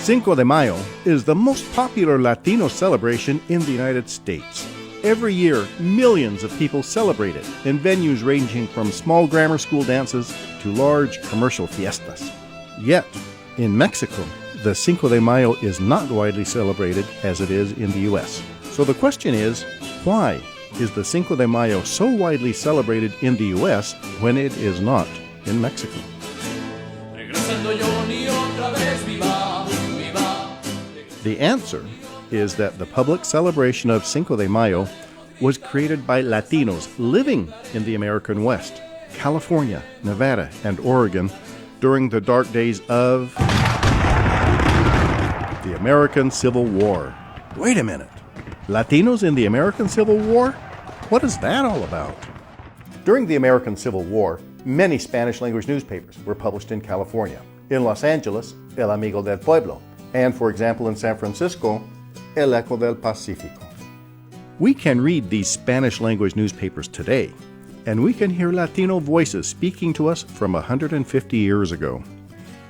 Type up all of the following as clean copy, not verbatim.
Cinco de Mayo is the most popular Latino celebration in the United States. Every year, millions of people celebrate it in venues ranging from small grammar school dances to large commercial fiestas. Yet, in Mexico, the Cinco de Mayo is not widely celebrated as it is in the U.S. So the question is, why is the Cinco de Mayo so widely celebrated in the U.S. when it is not in Mexico? The answer is that the public celebration of Cinco de Mayo was created by Latinos living in the American West, California, Nevada, and Oregon during the dark days of the American Civil War. Wait a minute. Latinos in the American Civil War? What is that all about? During the American Civil War, many Spanish-language newspapers were published in California. In Los Angeles, El Amigo del Pueblo, and, for example, in San Francisco, El Eco del Pacífico. We can read these Spanish-language newspapers today, and we can hear Latino voices speaking to us from 150 years ago.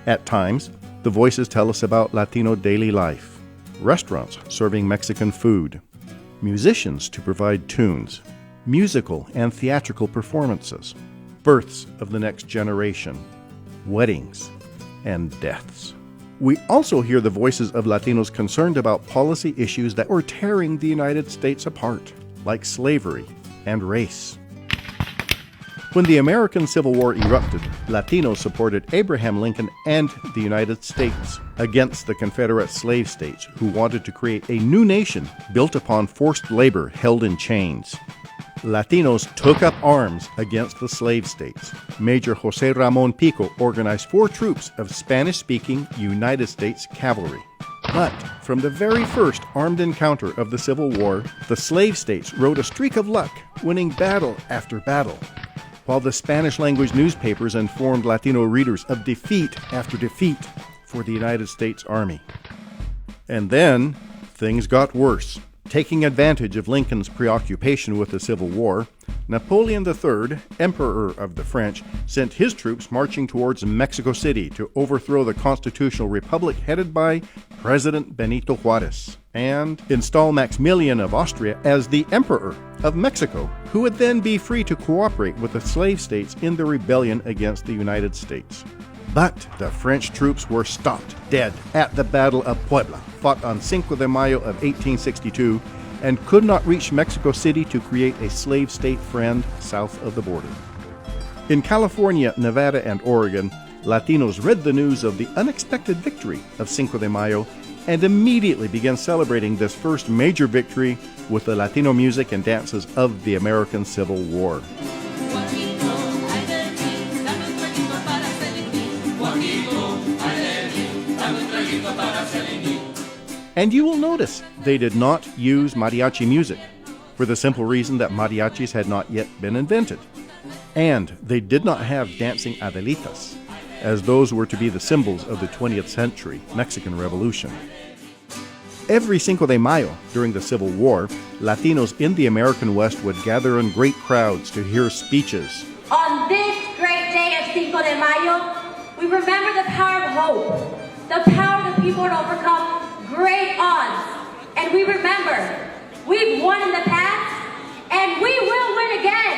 At times, the voices tell us about Latino daily life, restaurants serving Mexican food, musicians to provide tunes, musical and theatrical performances, births of the next generation, weddings, and deaths. We also hear the voices of Latinos concerned about policy issues that were tearing the United States apart, like slavery and race. When the American Civil War erupted, Latinos supported Abraham Lincoln and the United States against the Confederate slave states who wanted to create a new nation built upon forced labor held in chains. Latinos took up arms against the slave states. Major José Ramón Pico organized 4 troops of Spanish-speaking United States cavalry. But from the very first armed encounter of the Civil War, the slave states rode a streak of luck, winning battle after battle, while the Spanish-language newspapers informed Latino readers of defeat after defeat for the United States Army. And then, things got worse. Taking advantage of Lincoln's preoccupation with the Civil War, Napoleon III, Emperor of the French, sent his troops marching towards Mexico City to overthrow the constitutional republic headed by President Benito Juárez, and install Maximilian of Austria as the Emperor of Mexico, who would then be free to cooperate with the slave states in the rebellion against the United States. But the French troops were stopped dead at the Battle of Puebla, fought on Cinco de Mayo of 1862, and could not reach Mexico City to create a slave state friend south of the border. In California, Nevada, and Oregon, Latinos read the news of the unexpected victory of Cinco de Mayo and immediately began celebrating this first major victory with the Latino music and dances of the American Civil War. And you will notice they did not use mariachi music, for the simple reason that mariachis had not yet been invented. And they did not have dancing Adelitas, as those were to be the symbols of the 20th century Mexican Revolution. Every Cinco de Mayo during the Civil War, Latinos in the American West would gather in great crowds to hear speeches. On this great day of Cinco de Mayo, we remember the power of hope, the power of the people to overcome great odds. And we remember, we've won in the past, and we will win again.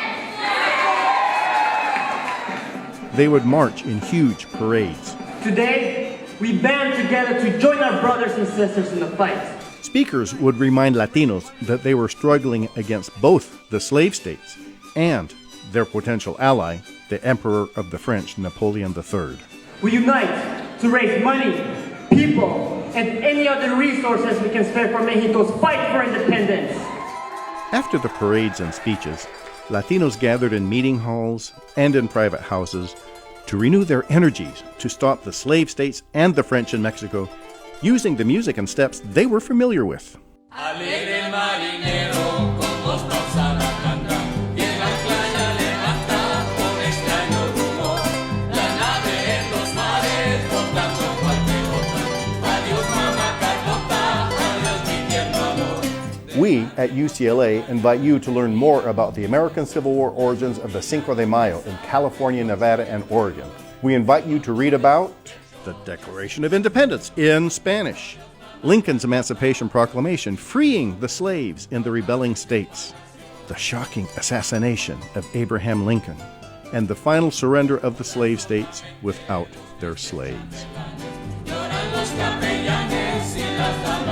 They would march in huge parades. Today, we band together to join our brothers and sisters in the fight. Speakers would remind Latinos that they were struggling against both the slave states and their potential ally, the Emperor of the French, Napoleon III. We unite to raise money, people, and any other resources we can spare for Mexico's fight for independence. After the parades and speeches, Latinos gathered in meeting halls and in private houses to renew their energies to stop the slave states and the French in Mexico, using the music and steps they were familiar with. We at UCLA invite you to learn more about the American Civil War origins of the Cinco de Mayo in California, Nevada, and Oregon. We invite you to read about the Declaration of Independence in Spanish, Lincoln's Emancipation Proclamation freeing the slaves in the rebelling states, the shocking assassination of Abraham Lincoln, and the final surrender of the slave states without their slaves. Lloran los capellanes y las damas.